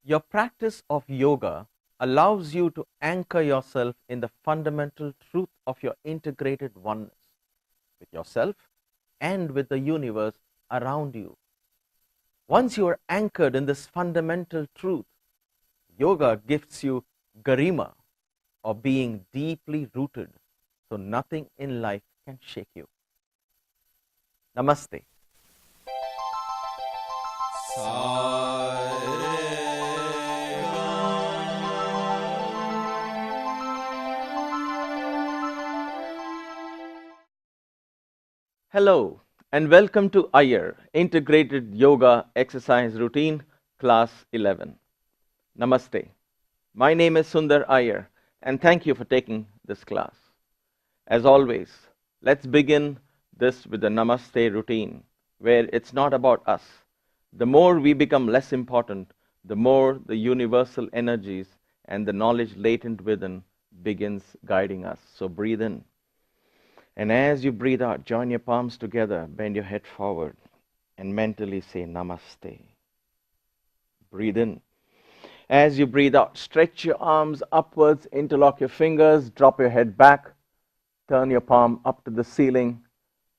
Your practice of yoga allows you to anchor yourself in the fundamental truth of your integrated oneness with yourself and with the universe around you. Once you are anchored in this fundamental truth, yoga gives you garima, or being deeply rooted, so nothing in life can shake you. Namaste. Hello and welcome to IR Integrated Yoga Exercise Routine Class 11. Namaste. My name is Sundar Iyer and thank you for taking this class. As always, let's begin this with the Namaste routine, where it's not about us. The more we become less important, the more the universal energies and the knowledge latent within begins guiding us. So breathe in. And as you breathe out, join your palms together, bend your head forward, and mentally say Namaste. Breathe in. As you breathe out, stretch your arms upwards, interlock your fingers, drop your head back, turn your palm up to the ceiling,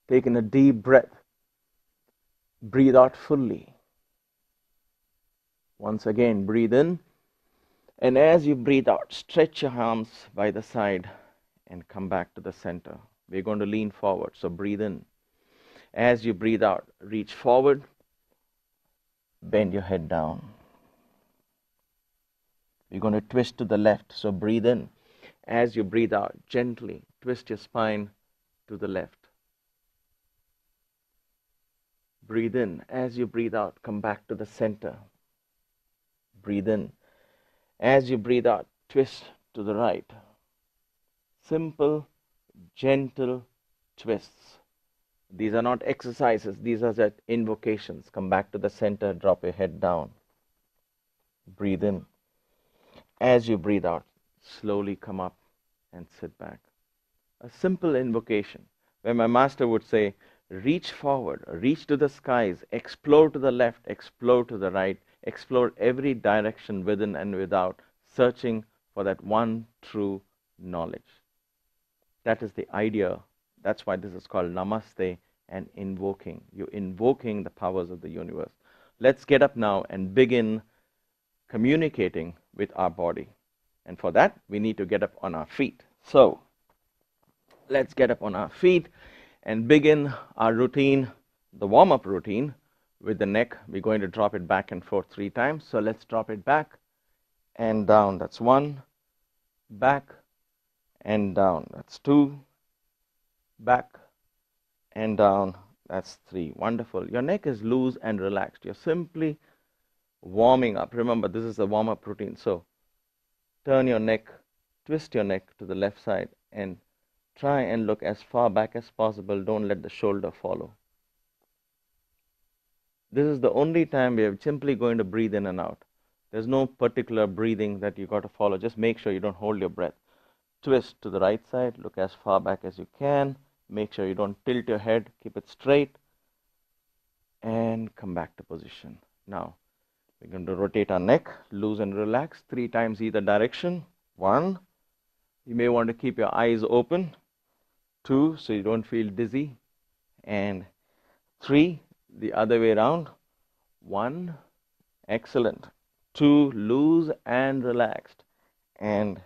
take in a deep breath. Breathe out fully. Once again, breathe in. And as you breathe out, stretch your arms by the side and come back to the center. We're going to lean forward, so breathe in. As you breathe out, reach forward, bend your head down. We're going to twist to the left, so breathe in. As you breathe out, gently twist your spine to the left. Breathe in. As you breathe out, come back to the center. Breathe in. As you breathe out, twist to the right. Simple, gentle twists. These are not exercises, these are just invocations. Come back to the center, drop your head down. Breathe in. As you breathe out, slowly come up and sit back. A simple invocation where my master would say, reach forward, reach to the skies, explore to the left, explore to the right, explore every direction within and without, searching for that one true knowledge. That is the idea. That's why this is called Namaste and invoking. You're invoking the powers of the universe. Let's get up now and begin communicating with our body. And for that, we need to get up on our feet. So, let's get up on our feet and begin our routine, the warm-up routine, with the neck. We're going to drop it back and forth 3 times. So let's drop it back and down. That's 1. Back and down. That's 2. Back and down. That's 3. Wonderful. Your neck is loose and relaxed. You're simply warming up. Remember, this is a warm-up routine. So turn your neck, twist your neck to the left side and try and look as far back as possible. Don't let the shoulder follow. This is the only time we are simply going to breathe in and out. There's no particular breathing that you got to follow. Just make sure you don't hold your breath. Twist to the right side. Look as far back as you can. Make sure you don't tilt your head. Keep it straight. And come back to position. Now, we're going to rotate our neck, loose and relax, 3 times either direction. 1. You may want to keep your eyes open. 2, so you don't feel dizzy. And 3, the other way around. 1, excellent. 2, loose and relaxed. And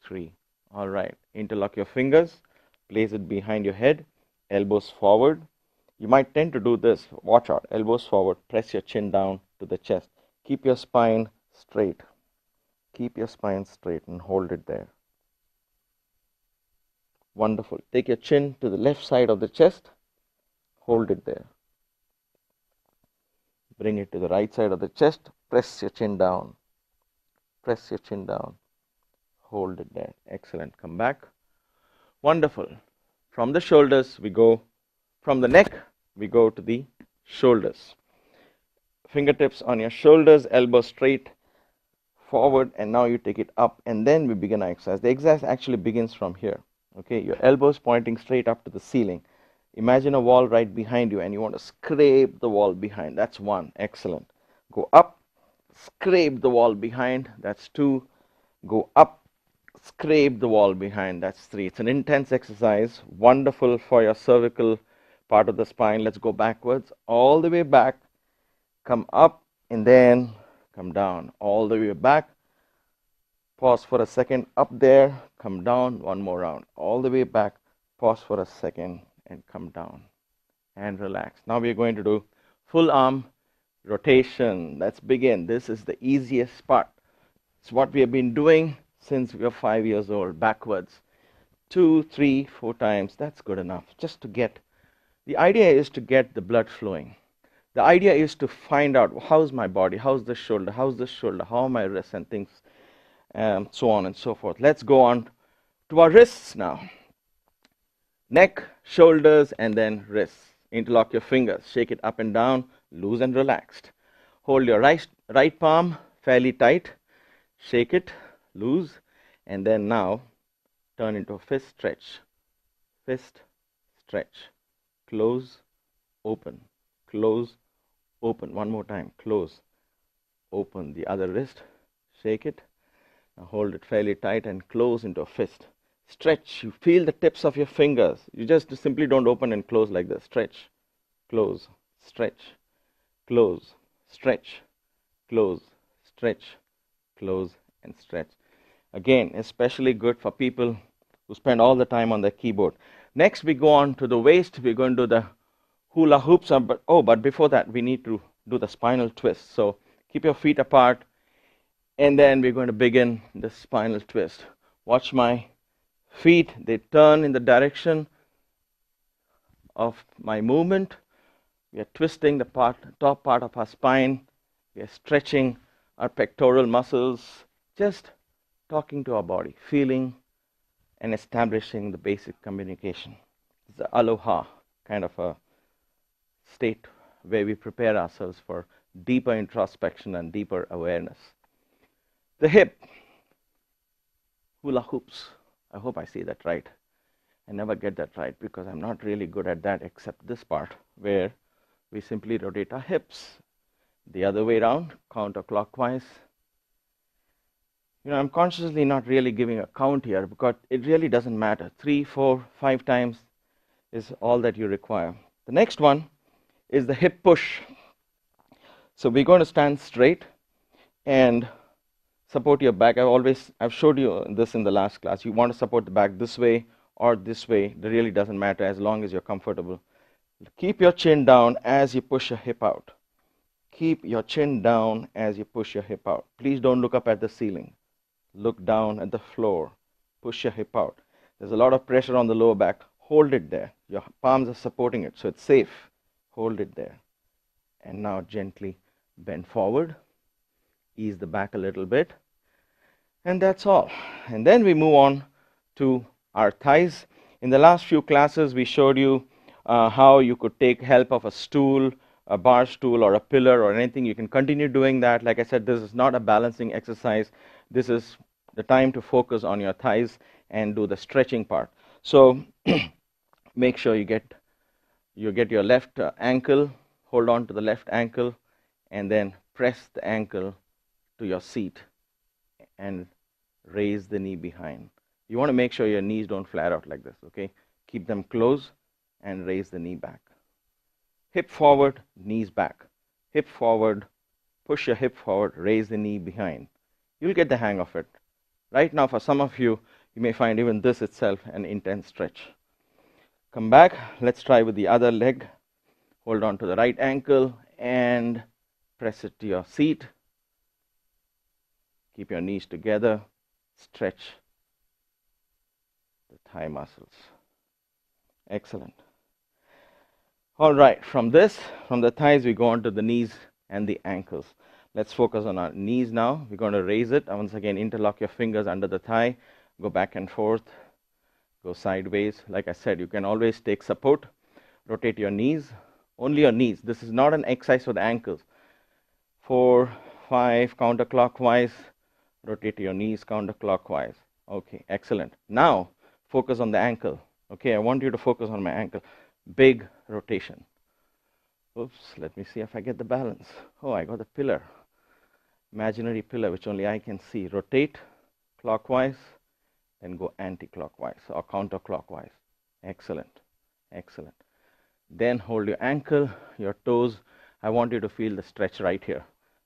3. All right, interlock your fingers, place it behind your head, elbows forward. You might tend to do this. Watch out, elbows forward, press your chin down to the chest. Keep your spine straight. Keep your spine straight and hold it there. Wonderful. Take your chin to the left side of the chest. Hold it there. Bring it to the right side of the chest. Press your chin down. Press your chin down. Hold it there. Excellent. Come back. Wonderful. From the shoulders, we go, from the neck, we go to the shoulders. Fingertips on your shoulders, elbows straight forward, and now you take it up, and then we begin our exercise. The exercise actually begins from here. Okay, your elbows pointing straight up to the ceiling. Imagine a wall right behind you, and you want to scrape the wall behind. That's 1. Excellent. Go up, scrape the wall behind, that's 2. Go up, scrape the wall behind, that's 3. It's an intense exercise, wonderful for your cervical part of the spine. Let's go backwards, all the way back, come up, and then come down, all the way back. Pause for a second, up there, come down, one more round, all the way back, pause for a second, and come down, and relax. Now we're going to do full arm rotation. Let's begin. This is the easiest part. It's what we have been doing since we were 5 years old, backwards. 2, 3, 4 times, that's good enough. Just to get, the idea is to get the blood flowing. The idea is to find out, how's my body, how's the shoulder, how are my wrists and things, so on and so forth. Let's go on to our wrists now. Neck, shoulders, and then wrists. Interlock your fingers, shake it up and down, loose and relaxed. Hold your right palm fairly tight, shake it, loose, and then now turn into a fist stretch. Fist, stretch, close, open, close, open. One more time, close, open. The other wrist, shake it. Now hold it fairly tight and close into a fist. Stretch, you feel the tips of your fingers. You just simply don't open and close like this. Stretch, close, stretch, close, stretch, close, stretch, close, and stretch. Again, especially good for people who spend all the time on their keyboard. Next, we go on to the waist. We're going to do the hula hoops. But before that, we need to do the spinal twist. So keep your feet apart, and then we're going to begin the spinal twist. Watch my feet. They turn in the direction of my movement. We are twisting the top part of our spine. We are stretching our pectoral muscles, just talking to our body, feeling and establishing the basic communication. It's the aloha kind of a state where we prepare ourselves for deeper introspection and deeper awareness. The hip, hula hoops. I hope I say that right. I never get that right because I'm not really good at that except this part where we simply rotate our hips. The other way around, counterclockwise. I'm consciously not really giving a count here because it really doesn't matter. 3, 4, 5 times is all that you require. The next one is the hip push. So we're going to stand straight and support your back. I've showed you this in the last class. You want to support the back this way or this way. It really doesn't matter as long as you're comfortable. Keep your chin down as you push your hip out. Keep your chin down as you push your hip out. Please don't look up at the ceiling. Look down at the floor. Push your hip out. There's a lot of pressure on the lower back. Hold it there. Your palms are supporting it, so it's safe. Hold it there. And now gently bend forward. Ease the back a little bit. And that's all. And then we move on to our thighs. In the last few classes, we showed you how you could take help of a stool, a bar stool, or a pillar, or anything. You can continue doing that. Like I said, this is not a balancing exercise. This is the time to focus on your thighs and do the stretching part. So make sure you get your left ankle, hold on to the left ankle, and then press the ankle to your seat and raise the knee behind. You want to make sure your knees don't flare out like this, okay? Keep them close and raise the knee back. Hip forward, knees back. Hip forward, push your hip forward, raise the knee behind. You'll get the hang of it. Right now, for some of you, you may find even this itself an intense stretch. Come back. Let's try with the other leg. Hold on to the right ankle and press it to your seat. Keep your knees together. Stretch the thigh muscles. Excellent. All right, from the thighs, we go on to the knees and the ankles. Let's focus on our knees now. We're going to raise it. Once again, interlock your fingers under the thigh. Go back and forth. Go sideways. Like I said, you can always take support. Rotate your knees. Only your knees. This is not an exercise for the ankles. 4, 5, counterclockwise. Rotate your knees counterclockwise. Okay, excellent. Now, focus on the ankle. Okay, I want you to focus on my ankle. Big rotation. Oops, let me see if I get the balance. Oh, I got the pillar. imaginary pillar which only I can see. Rotate clockwise, then go anti-clockwise or counterclockwise. Excellent, excellent. Then hold your ankle, your toes. I want you to feel the stretch right here.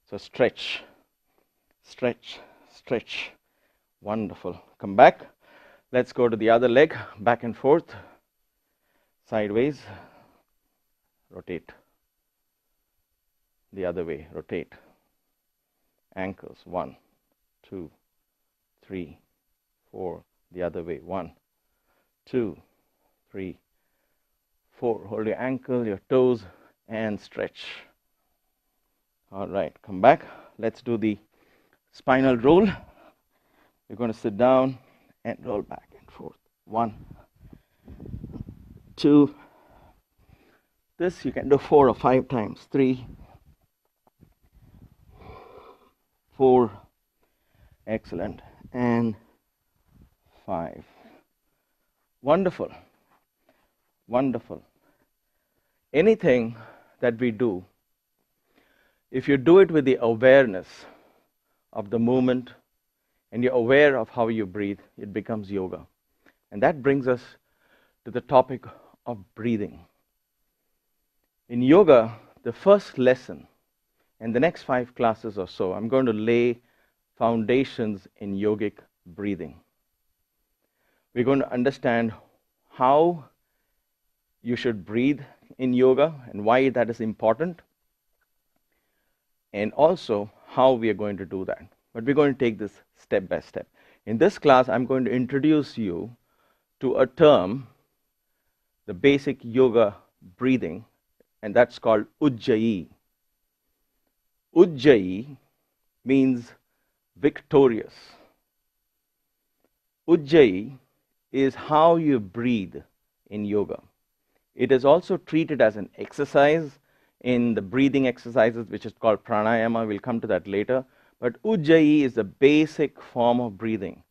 So stretch, stretch, stretch. Wonderful. Come back. Let's go to the other leg, back and forth, sideways. Rotate. The other way, rotate. Ankles, 1, 2, 3, 4. The other way, 1, 2, 3, 4. Hold your ankle, your toes, and stretch. All right, come back. Let's do the spinal roll. You're going to sit down and roll back and forth. 1, 2. This you can do 4 or 5 times. 3, 4. Excellent. And 5. Wonderful. Wonderful. Anything that we do, if you do it with the awareness of the movement and you're aware of how you breathe, it becomes yoga. And that brings us to the topic of breathing. In yoga, the first lesson, and the next 5 classes or so, I'm going to lay foundations in yogic breathing. We're going to understand how you should breathe in yoga and why that is important, and also how we are going to do that. But we're going to take this step by step. In this class, I'm going to introduce you to a term, the basic yoga breathing, and that's called Ujjayi. Ujjayi means victorious. Ujjayi is how you breathe in yoga. It is also treated as an exercise in the breathing exercises, which is called pranayama. We'll come to that later. But Ujjayi is the basic form of breathing.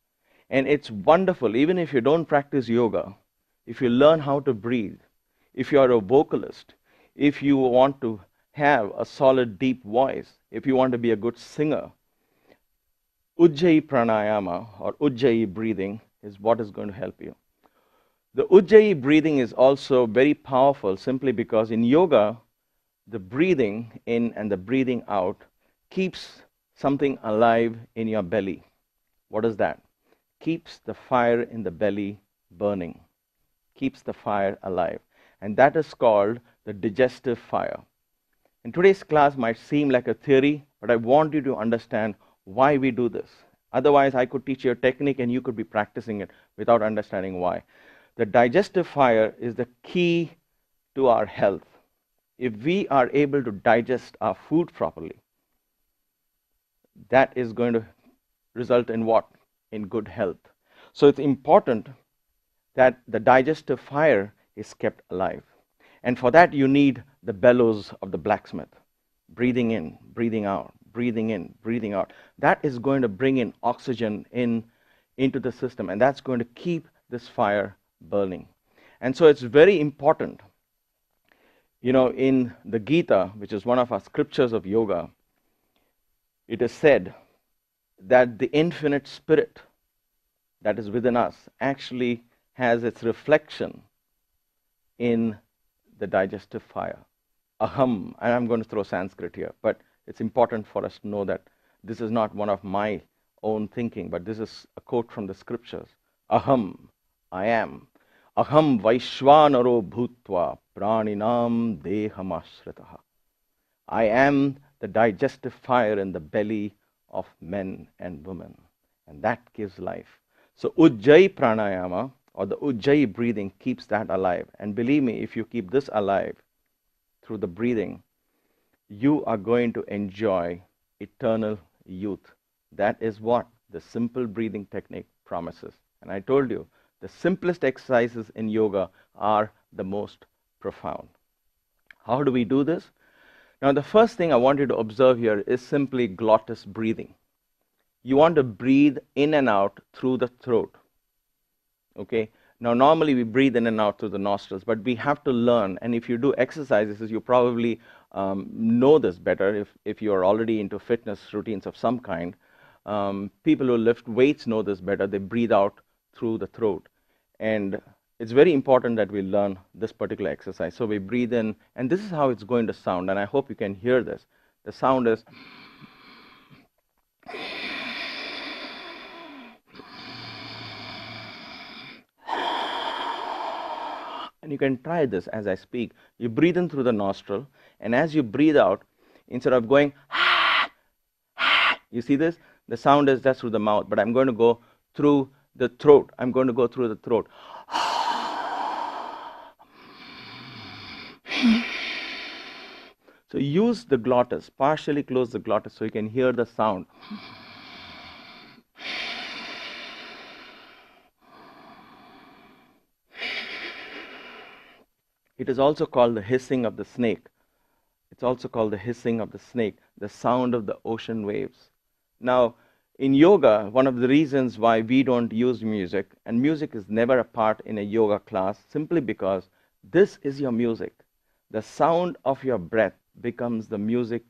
And it's wonderful, even if you don't practice yoga, if you learn how to breathe, if you are a vocalist, if you want to have a solid, deep voice, if you want to be a good singer, Ujjayi pranayama or Ujjayi breathing is what is going to help you. The Ujjayi breathing is also very powerful simply because in yoga, the breathing in and the breathing out keeps something alive in your belly. What is that? Keeps the fire in the belly burning. Keeps the fire alive. And that is called the digestive fire. And today's class might seem like a theory, but I want you to understand why we do this. Otherwise, I could teach you a technique and you could be practicing it without understanding why. The digestive fire is the key to our health. If we are able to digest our food properly, that is going to result in what? In good health. So it's important that the digestive fire is kept alive. And for that, you need the bellows of the blacksmith. Breathing in, breathing out, breathing in, breathing out. That is going to bring in oxygen into the system, and that's going to keep this fire burning. And so it's very important. You know, in the Gita, which is one of our scriptures of yoga, it is said that the infinite spirit that is within us actually has its reflection in the digestive fire. Aham, and I'm going to throw Sanskrit here, but it's important for us to know that this is not one of my own thinking, but this is a quote from the scriptures. Aham, I am. Aham Vaishvanaro Bhutva Praninam Dehamashritaha. I am the digestive fire in the belly of men and women, and that gives life. So Ujjayi pranayama or the Ujjayi breathing keeps that alive. And believe me, if you keep this alive through the breathing, you are going to enjoy eternal youth. That is what the simple breathing technique promises. And I told you, the simplest exercises in yoga are the most profound. How do we do this? Now, the first thing I want you to observe here is simply glottis breathing. You want to breathe in and out through the throat. Okay? Now, normally we breathe in and out through the nostrils, but we have to learn. And if you do exercises, you probably know this better if you're already into fitness routines of some kind. People who lift weights know this better. They breathe out through the throat. And it's very important that we learn this particular exercise. So we breathe in, and this is how it's going to sound. And I hope you can hear this. The sound is... And you can try this as I speak. You breathe in through the nostril, and as you breathe out, instead of going, you see this? The sound is just through the mouth, but I'm going to go through the throat. I'm going to go through the throat. So use the glottis, partially close the glottis so you can hear the sound. It is also called the hissing of the snake. It's also called the hissing of the snake, the sound of the ocean waves. Now, in yoga, one of the reasons why we don't use music, and music is never a part in a yoga class, simply because this is your music. The sound of your breath becomes the music,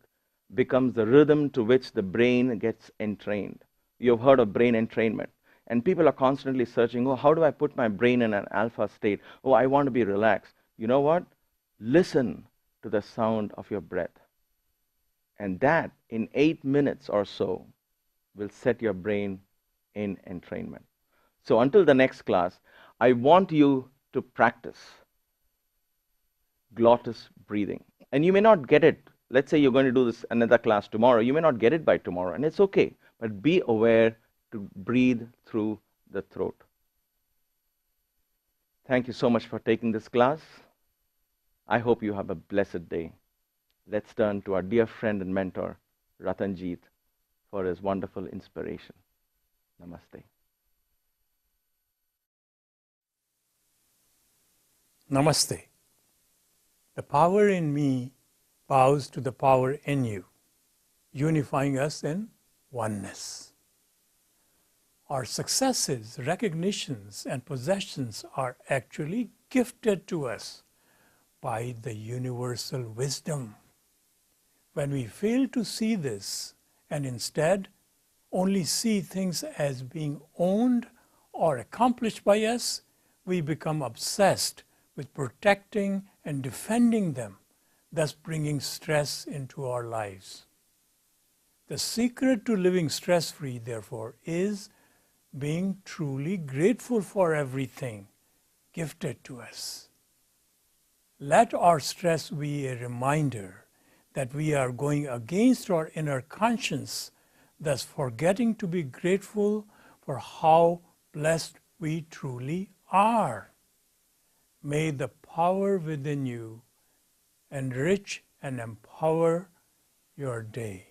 becomes the rhythm to which the brain gets entrained. You've heard of brain entrainment. And people are constantly searching, oh, how do I put my brain in an alpha state? Oh, I want to be relaxed. You know what? Listen to the sound of your breath. And that, in 8 minutes or so, will set your brain in entrainment. So until the next class, I want you to practice glottis breathing. And you may not get it. Let's say you're going to do this another class tomorrow. You may not get it by tomorrow, and it's okay. But be aware to breathe through the throat. Thank you so much for taking this class. I hope you have a blessed day. Let's turn to our dear friend and mentor, Ratanjeet, for his wonderful inspiration. Namaste. Namaste. The power in me bows to the power in you, unifying us in oneness. Our successes, recognitions, and possessions are actually gifted to us by the universal wisdom. When we fail to see this and instead only see things as being owned or accomplished by us, we become obsessed with protecting and defending them, thus bringing stress into our lives. The secret to living stress-free, therefore, is being truly grateful for everything gifted to us. Let our stress be a reminder that we are going against our inner conscience, thus forgetting to be grateful for how blessed we truly are. May the power within you enrich and empower your day.